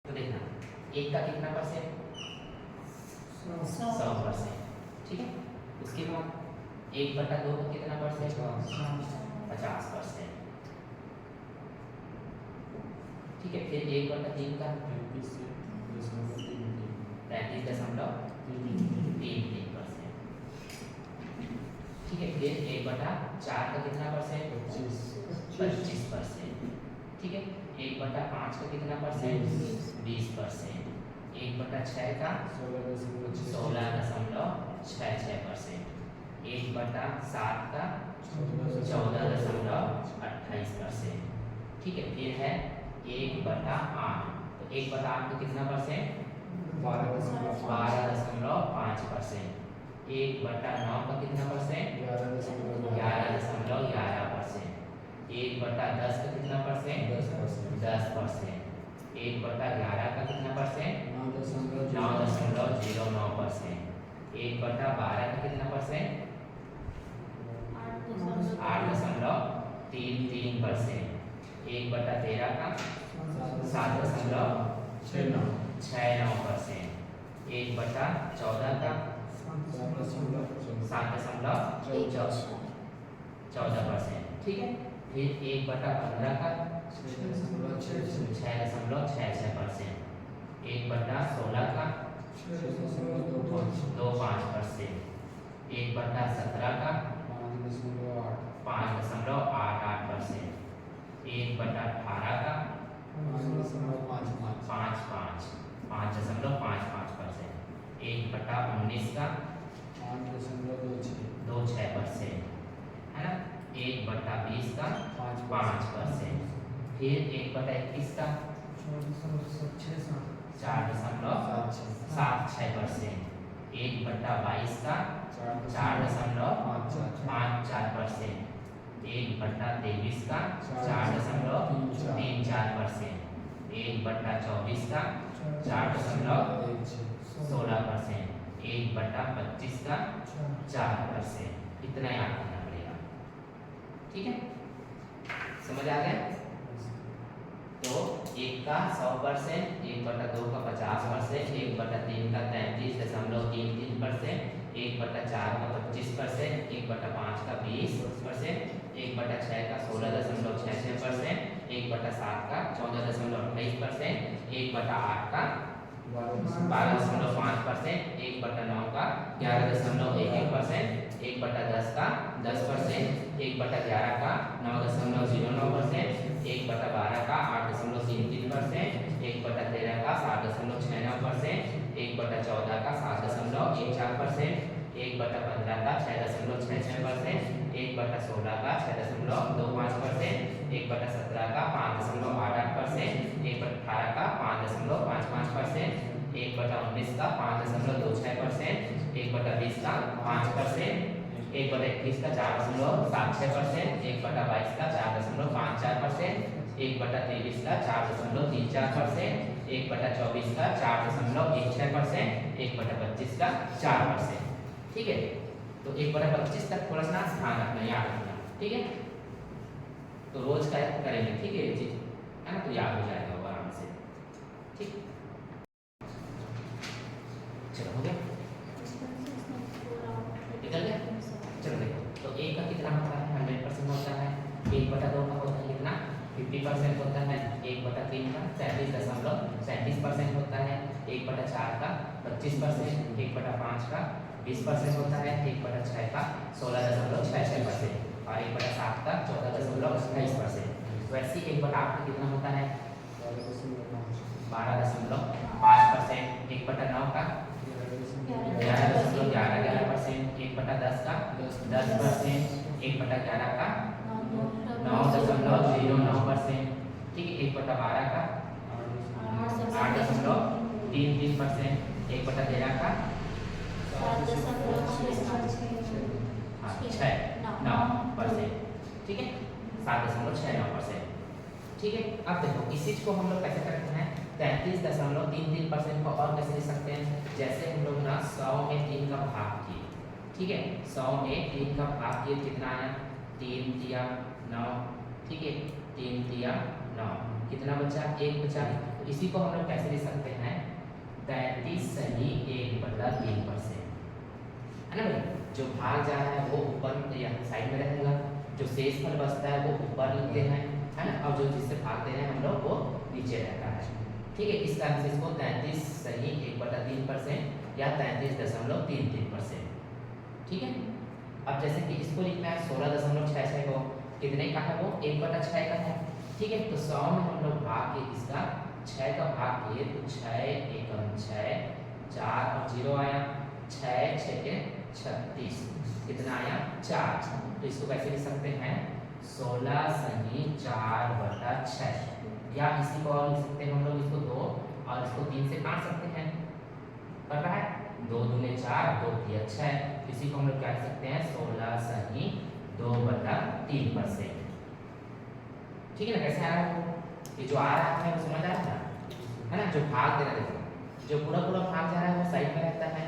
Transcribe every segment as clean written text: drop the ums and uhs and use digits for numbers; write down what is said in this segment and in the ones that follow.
तो देखना एक का कितना परसेंट 100%, ठीक है। उसके बाद 1/2 का कितना परसेंट 50%, ठीक है। फिर 1/3 का 33.33%, ठीक है। फिर 1/4 का कितना परसेंट 25%, ठीक है। 1/5 का कितना परसेंट 20%, 1/6 का 16.66%, 1/7 का 14.28%, ठीक है। फिर है 1/8, तो 1/8 का कितना परसेंट 12.5%, 1/9 का कितना परसेंट 11.11%, 1/10 का कितना परसेंट 10%, 1/11 का कितना परसेंट 9.09%, 1/12 का कितना परसेंट 8.33%, 1/13 का 7.69%, 1/14 का 7.14%, ठीक है। फिर 1/15 का 6.66%, 1/16 का 2.5%, 1/17 का 5.88%, 1/18 का 5.55%, 1/19 का 2.6%, है ना। 1/20 का 5%, फिर 1/21 का 4.76%, 1/22 का 4.54%, 1/23 का 4.34%, 1/24 का 4.16%, 1/25 का 4%, इतना याद करना पड़ेगा, ठीक है। समझ आ गया। तो 1 का 100%, 1/2 का 50%, 1/3 का 33.33%, 1/4 का 25%, 1/5 का 20%, 1/6 का 16.66%, 1/7 का 14.28%, 1/8 का 12.5%, 1/9 का 11.11%, 1/10 का 10%, 1/11 का 9.09%, 1/12 का 8.33%, 1/13 का 7.69%, 1/14 का 7.14%, 1/15 का 6.66%, 1/16 का 6.25%, 1/17 का 5.88%, 1/18 का 5.55%, 1/19 का 5.26%, 1/20 का 5%, 1/21 का 4.76%, 1/22 का 4.54%, 1/23 का 4.34%, 1/24 का 4.16%, 1/25 का 4%, ठीक है। तो 1/25 तक थोड़ा सा ध्यान रखना, याद रखना, ठीक है। तो रोज का करेंगे, ठीक है, ये चीज है ना, तो याद हो जाएगा वो आराम से, ठीक। चलो हो गया, निकल गया। चलो देखो, तो 1 का कितना होता है 100% होता है, 1/2 का होता है कितना 50% होता है, 1/3 का 33.37% होता है, 1/4 का 25%, 1/5 का 20% होता है, 1/6 का 16.66% और 1/7 का 14.28%। वैसे 1/8 का कितना होता है 12.5%, 1/9 का 11.11%, 1/10 का 10%, 1/11 का 9.09%, ठीक है। 1/12 का 8.33%, 1/13 का 6.9%, ठीक है, 7.69%, ठीक है। अब देखो इस चीज को हम लोग कैसे करते हैं 33.33% को और कैसे लिख सकते हैं, जैसे हम लोग ना 100 में 3 का भाग किए, ठीक है। 100 में 3 का भाग किए कितना आया 3 3 9, ठीक है, 3 3 9, कितना बचा, 1 बचा। तो इसी को हम लोग कैसे लिख सकते हैं, 33 सही 1/3%, है ना भाई। जो भाग जा रहा है वो ऊपर साइड में रहेगा, जो शेष फल बचता है वो ऊपर लिखते हैं, है ना, और जो जिससे भाग दे रहे हैं हम लोग वो नीचे रहता है। ठीक है, इस कारण से इसको 33 सही 1/3% या 33.33%। ठीक है, अब जैसे कि इसको लिखना है 16.66 को, कितने का है वो, 1/6 का है। ठीक है, तो 100 में हम लोग भाग के इसका 6 का भाग किए तो 6 एकम 6, 4 और 0 आया, 6 6 के 36, कितना आया 4। तो इसको कैसे लिख सकते हैं, 16 सही 4/6, या इसी को और लिख सकते हैं हम लोग, इसको 2 और इसको 3 से काट सकते हैं, कर रहा है 2 दूने 4, 2 तिया 6, इसी को हम लोग क्या लिख सकते हैं, 16 सही 2/3%। ठीक है ना, कैसे आ रहा है वो, ये जो आ रहा है वो समझ आ रहा है ना, जो भाग दे रहा है, देखो जो पूरा पूरा भाग जा रहा है वो साइड में रहता है।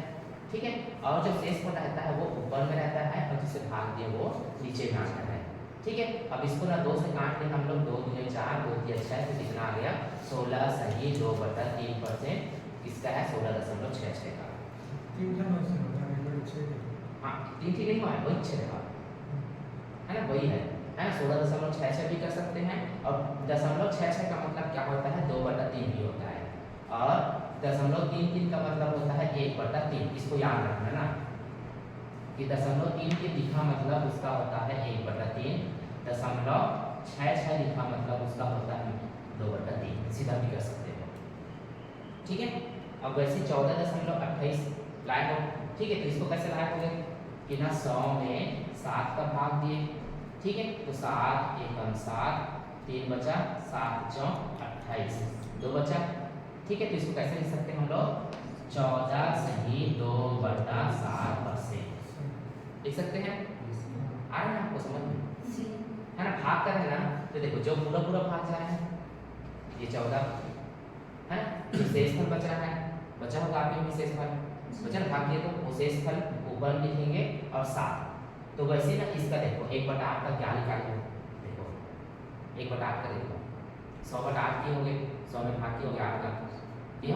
ठीक है, और जो शेष फल रहता है वो ऊपर में रहता है, और जिसे भाग दिया वो नीचे में आता है। ठीक है, अब इसको ना 2 से काट लें हम लोग, 2 दूने 4, 2 तिया 6, तो कितना आ गया 16 सही 2/3%, किसका है 16.66 का। हाँ, 3 ठीक नहीं हुआ है, वही 6 का है ना, वही है ना, 16.66 भी कर सकते हैं, और 0.66 का मतलब क्या होता है, 2/3 भी होता है, और 0.33 का मतलब होता है 1/3। इसको याद रखना ना कि 0.33 लिखा मतलब उसका होता है 1/3, 0.66 लिखा मतलब उसका होता है 2/3, सीधा भी कर सकते हो। ठीक है, अब वैसे 14.28 लाए हो। ठीक है, तो इसको कैसे लाए होंगे कि ना 100 में 7 का भाग दिए। ठीक है, तो 7 एकम 7, 3 बचा, 7 चौक 28, 2 बचा। ठीक है, तो इसको कैसे लिख सकते हैं हम लोग, 14 सही 2/7% लिख सकते हैं। आ रहा है आपको समझ में, है ना, भाग कर है ना, तो देखो जो पूरा पूरा भाग जा रहा है ये 14 है, जो शेष फल बच रहा है, बचा होगा आपके भी शेष फल बचा ना, भाग दिए तो वो शेष फल ऊपर लिखेंगे और 7। तो वैसे ना इसका देखो 1/8 का क्या निकालेंगे, देखो 1/8 का देखो 100/8 की हो गए, 100 में भाग की हो गया 8 का, ये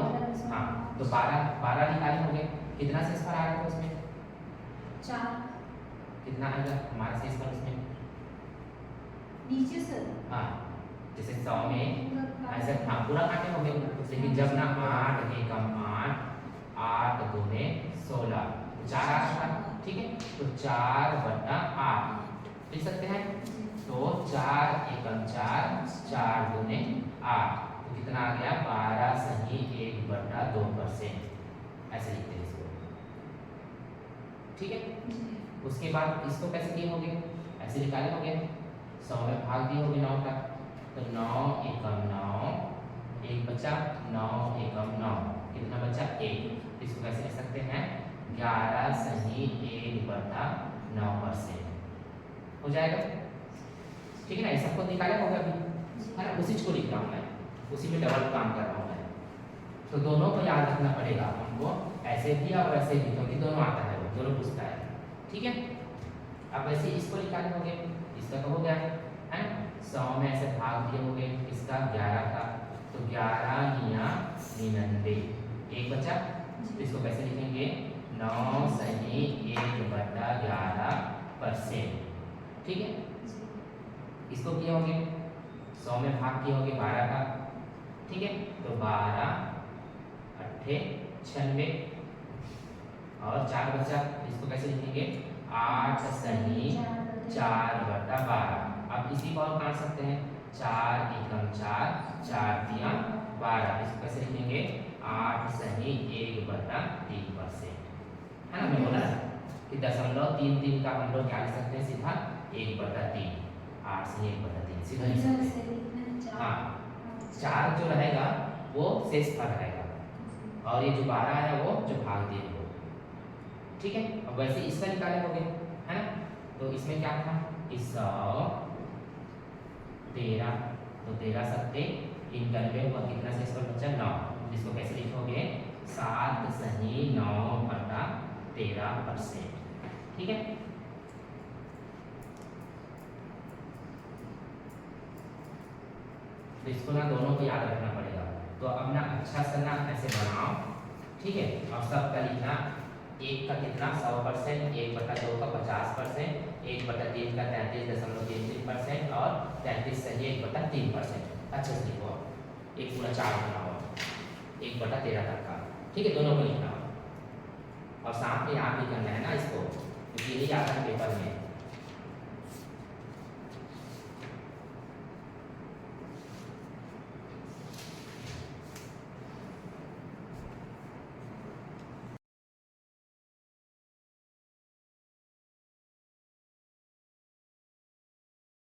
हाँ, तो 12 निकाले होंगे, कितना शेष फल आ रहा है उसमें 4, कितना आएगा हमारा शेष फल उसमें नीचे सर, हाँ, जैसे 100 में ऐसे हाँ पूरा काटे होंगे, लेकिन जब ना 8 एकम 8, 8 दूने 16, 4 आ रहा। ठीक है, तो 4/8 लिख सकते हैं, तो 4 एकम 4, 4 दूने 8, तो कितना आ गया 12 सही 1/2%, ऐसे लिखते हैं इसको। ठीक है, उसके बाद इसको कैसे किए होंगे, ऐसे निकाले होंगे, 100 में भाग दिए होंगे 9 का, तो 9 एकम 9, 1 बचा, 9 एकम 9, कितना बचा 1, इसको कैसे लिख सकते हैं 11 सही 1/9% हो जाएगा। ठीक है ना, ये सबको निकाले होगा अभी, है ना, उसी को लिख रहा हूँ मैं, उसी में डबल काम कर रहा हूँ मैं, तो दोनों को याद रखना पड़ेगा हमको, ऐसे भी और वैसे भी, क्योंकि दोनों आता है, वो दोनों पूछता है। ठीक है, अब वैसे इसको निकाले होंगे, इसका तो हो गया है ना, 100 में ऐसे भाग दिए होंगे इसका 11 का, तो 11 या 99, 1 बचा, तो इसको कैसे लिखेंगे 9 सही 1/11%। ठीक है, इसको किए होंगे 100 में भाग किए होंगे 12 का। ठीक है, तो 12 8 96 और 4 बचा, इसको कैसे लिखेंगे 8 सही 4/12। अब इसी को और काट सकते हैं, 4 एकम 4, 4 तिया 12, इसको कैसे लिखेंगे 8 सही 1/3%, है ना। मैं बोला कि 0.33 का हम लोग क्या लिख सकते हैं सीधा 1/3, 8 सही 1/3 सीधा लिख सकते हैं। हाँ, 4 जो रहेगा वो शेष फल रहेगा, और ये जो 12 है वो जो भाग दिए वो। ठीक है, अब वैसे इसका निकाले होंगे, है ना, तो इसमें क्या था कि 100 13, तो 13 सत्ते 91 हुआ, कितना शेष फल बचा 9, इसको कैसे लिखोगे 7 सही 9/13%। ठीक है, तो इसको ना दोनों को याद रखना पड़ेगा। तो अब ना अच्छा सा ना ऐसे बनाओ, ठीक है, और सबका लिखना। एक का कितना 100%, 1/2 का 50%, 1/3 का 33.33% और 33 सही 1/3%। अच्छे से लिखो, एक पूरा चार्ट बनाओ 1/13 तक का, ठीक है, दोनों को लिखना। और साथ में याद भी करना है ना इसको, क्योंकि ये आता है पेपर में।